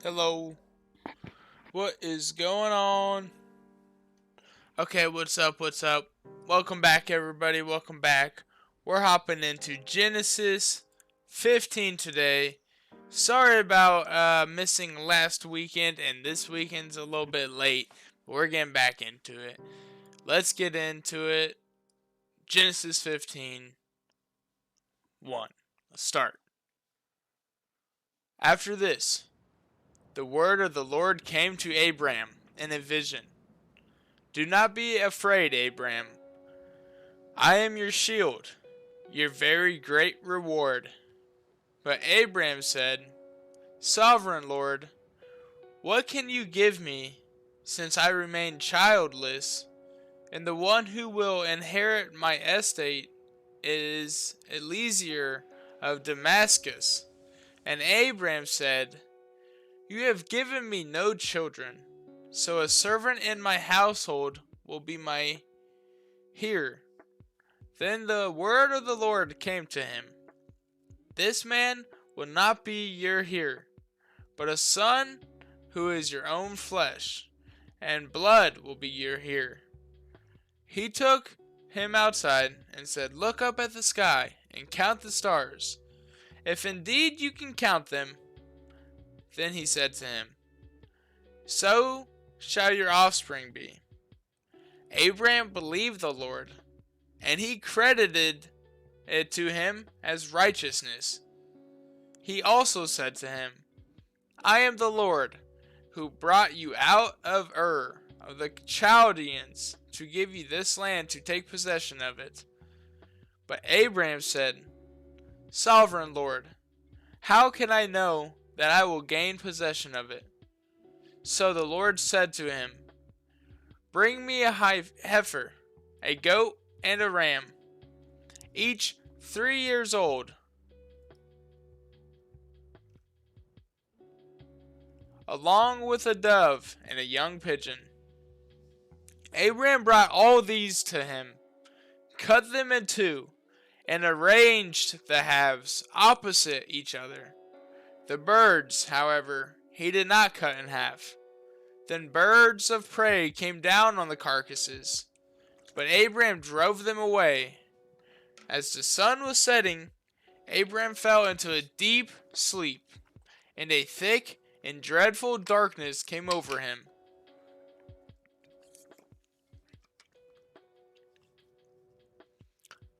Hello. What is going on? Okay, what's up? What's up? Welcome back, everybody. Welcome back. We're hopping into Genesis 15 today. Sorry about missing last weekend, and this weekend's a little bit late, but we're getting back into it. Let's get into it. Genesis 15 1. Let's start. After this, the word of the Lord came to Abram in a vision. Do not be afraid, Abram. I am your shield, your very great reward. But Abram said, Sovereign Lord, what can you give me, since I remain childless, and the one who will inherit my estate is Eliezer of Damascus? And Abram said, You have given me no children, so a servant in my household will be my heir. Then the word of the Lord came to him. This man will not be your heir, but a son who is your own flesh and blood will be your heir. He took him outside and said, Look up at the sky and count the stars, if indeed you can count them. Then he said to him, So shall your offspring be. Abraham believed the Lord, and he credited it to him as righteousness. He also said to him, I am the Lord, who brought you out of Ur of the Chaldeans to give you this land to take possession of it. But Abraham said, Sovereign Lord, how can I know that I will gain possession of it? So the Lord said to him, Bring me a heifer, a goat, and a ram, each 3 years old, along with a dove and a young pigeon. Abraham brought all these to him, cut them in two, and arranged the halves opposite each other. The birds, however, he did not cut in half. Then birds of prey came down on the carcasses, but Abraham drove them away. As the sun was setting, Abraham fell into a deep sleep, and a thick and dreadful darkness came over him.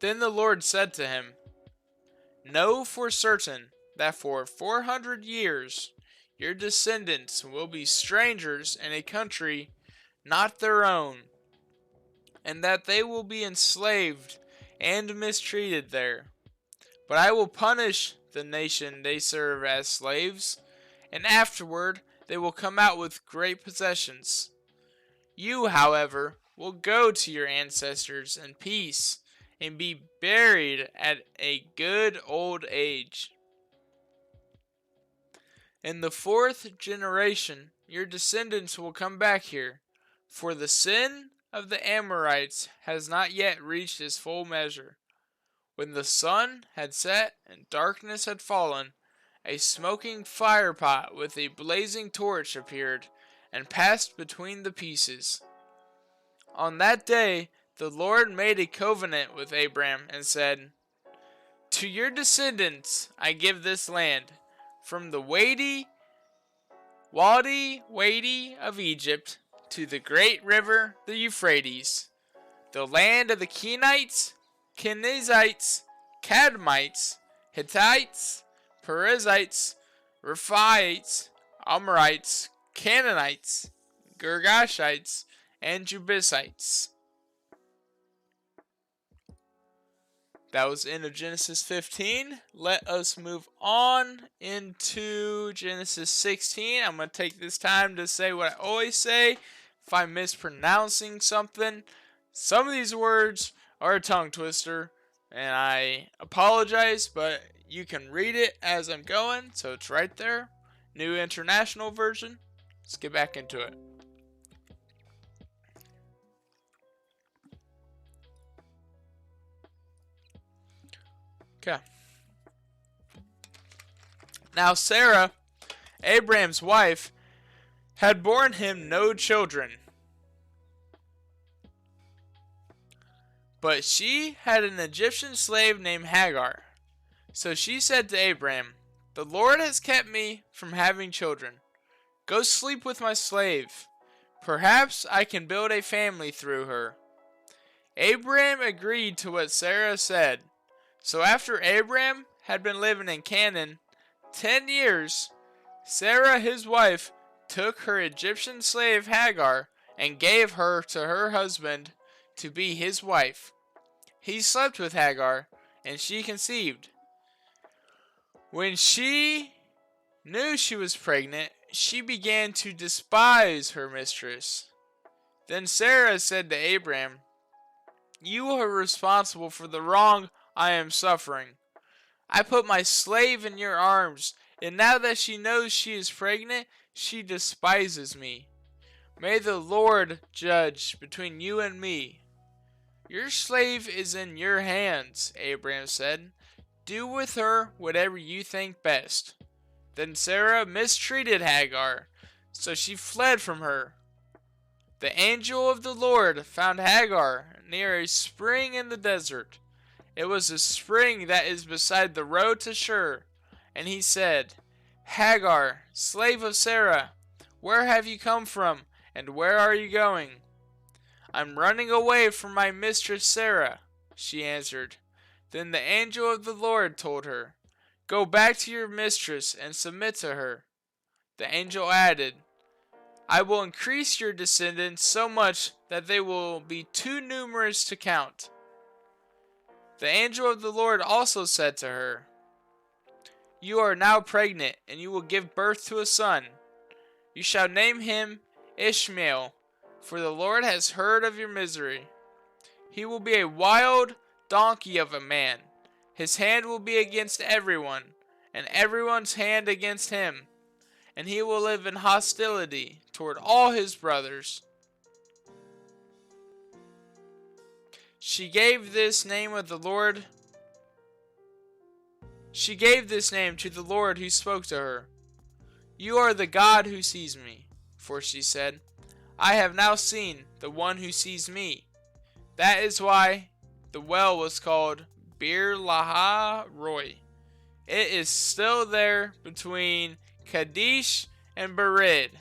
Then the Lord said to him, Know for certain that for 400 years your descendants will be strangers in a country not their own, and that they will be enslaved and mistreated there. But I will punish the nation they serve as slaves, and afterward they will come out with great possessions. You, however, will go to your ancestors in peace and be buried at a good old age. In the fourth generation, your descendants will come back here, for the sin of the Amorites has not yet reached its full measure. When the sun had set and darkness had fallen, a smoking firepot with a blazing torch appeared and passed between the pieces. On that day, the Lord made a covenant with Abram and said, To your descendants I give this land, from the Wadi of Egypt to the great river, the Euphrates, the land of the Kenites, Kenizzites, Cadmites, Hittites, Perizzites, Rephaites, Amorites, Canaanites, Girgashites, and Jebusites. That was the end of Genesis 15. Let us move on into Genesis 16. I'm going to take this time to say what I always say. If I'm mispronouncing something, some of these words are a tongue twister, and I apologize, but you can read it as I'm going, so it's right there. New International Version. Let's get back into it. Okay. Now Sarah Abraham's wife had borne him no children, but she had an Egyptian slave named Hagar. So she said to Abraham, "The Lord has kept me from having children. Go sleep with my slave. Perhaps I can build a family through her." Abraham agreed to what Sarah said. So after Abraham had been living in Canaan 10 years, Sarah his wife took her Egyptian slave Hagar and gave her to her husband to be his wife. He slept with Hagar, and she conceived. When she knew she was pregnant, she began to despise her mistress. Then Sarah said to Abraham, "You are responsible for the wrong I am suffering. I put my slave in your arms, and now that she knows she is pregnant, she despises me. May the Lord judge between you and me." "Your slave is in your hands," Abraham said. "Do with her whatever you think best." Then Sarah mistreated Hagar, so she fled from her. The angel of the Lord found Hagar near a spring in the desert. It was a spring that is beside the road to Shur. And he said, "Hagar, slave of Sarah, where have you come from, and where are you going?" "I'm running away from my mistress Sarah," she answered. Then the angel of the Lord told her, "Go back to your mistress and submit to her." The angel added, "I will increase your descendants so much that they will be too numerous to count." The angel of the Lord also said to her, "You are now pregnant, and you will give birth to a son. You shall name him Ishmael, for the Lord has heard of your misery. He will be a wild donkey of a man. His hand will be against everyone, and everyone's hand against him. And he will live in hostility toward all his brothers." She gave this name to the Lord who spoke to her. "You are the God who sees me." For she said, "I have now seen the one who sees me." That is why the well was called Bir Lahai Roi. It is still there between Kadesh and Bered.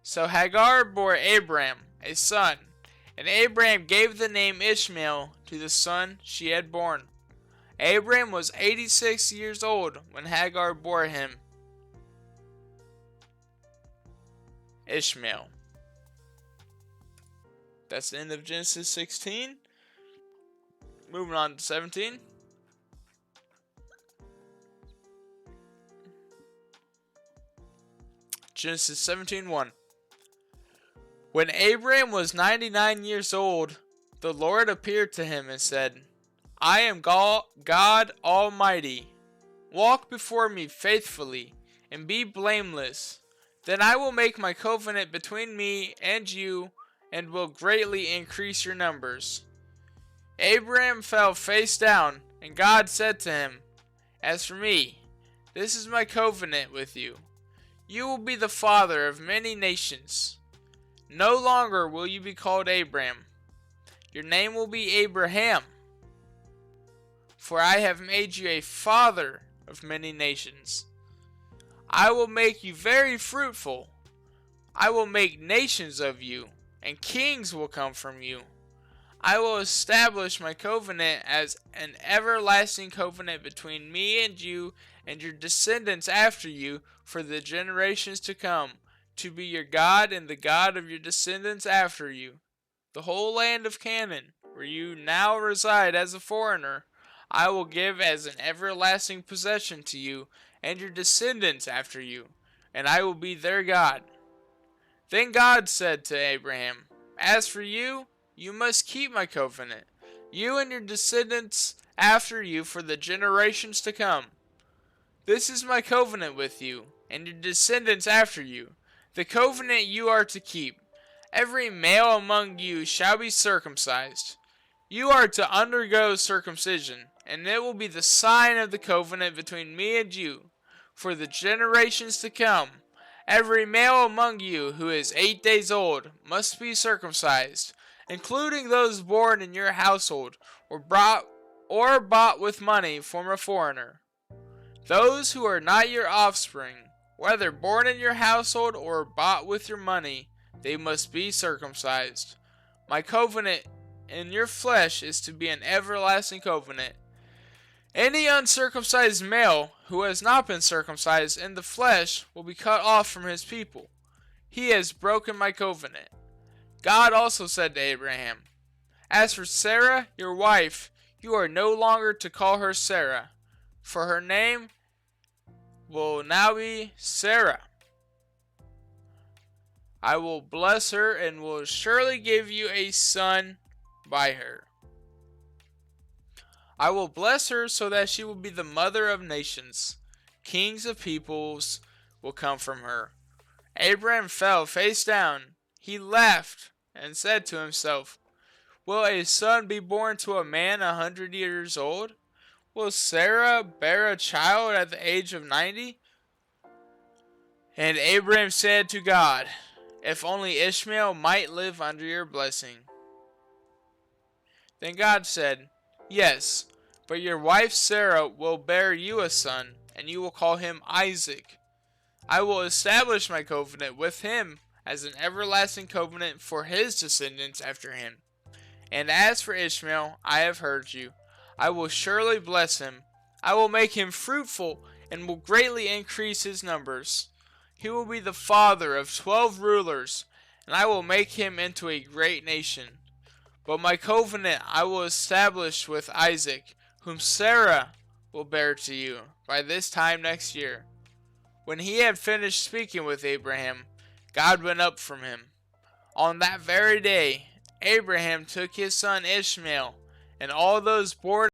So Hagar bore Abram a son, and Abram gave the name Ishmael to the son she had born. Abram was 86 years old when Hagar bore him Ishmael. That's the end of Genesis 16. Moving on to 17. Genesis 17:1. When Abram was 99 years old, the Lord appeared to him and said, "I am God Almighty. Walk before me faithfully and be blameless. Then I will make my covenant between me and you and will greatly increase your numbers." Abram fell face down, and God said to him, "As for me, this is my covenant with you. You will be the father of many nations. No longer will you be called Abram. Your name will be Abraham, for I have made you a father of many nations. I will make you very fruitful. I will make nations of you, and kings will come from you. I will establish my covenant as an everlasting covenant between me and you and your descendants after you for the generations to come, to be your God and the God of your descendants after you. The whole land of Canaan, where you now reside as a foreigner, I will give as an everlasting possession to you and your descendants after you, and I will be their God." Then God said to Abraham, "As for you, you must keep my covenant, you and your descendants after you for the generations to come. This is my covenant with you and your descendants after you, the covenant you are to keep. Every male among you shall be circumcised. You are to undergo circumcision, and it will be the sign of the covenant between me and you. for the generations to come. Every male among you who is 8 days old must be circumcised, including those born in your household or bought with money from a foreigner. Those who are not your offspring, whether born in your household or bought with your money, they must be circumcised. My covenant in your flesh is to be an everlasting covenant. Any uncircumcised male who has not been circumcised in the flesh will be cut off from his people. He has broken my covenant. God also said to Abraham, As for Sarah, your wife, you are no longer to call her Sarah, for her name will now be Sarah. I will bless her and will surely give you a son by her. I will bless her so that she will be the mother of nations. Kings of peoples will come from her. Abraham fell face down. He laughed and said to himself, Will a son be born to a man 100 years old? Will Sarah bear a child at the age of 90? And Abraham said to God, If only Ishmael might live under your blessing. Then God said, Yes, but your wife Sarah will bear you a son, and you will call him Isaac. I will establish my covenant with him as an everlasting covenant for his descendants after him. And as for Ishmael, I have heard you. I will surely bless him. I will make him fruitful and will greatly increase his numbers. He will be the father of 12 rulers, and I will make him into a great nation. But my covenant I will establish with Isaac, whom Sarah will bear to you by this time next year. When he had finished speaking with Abraham, God went up from him. On that very day, Abraham took his son Ishmael and all those born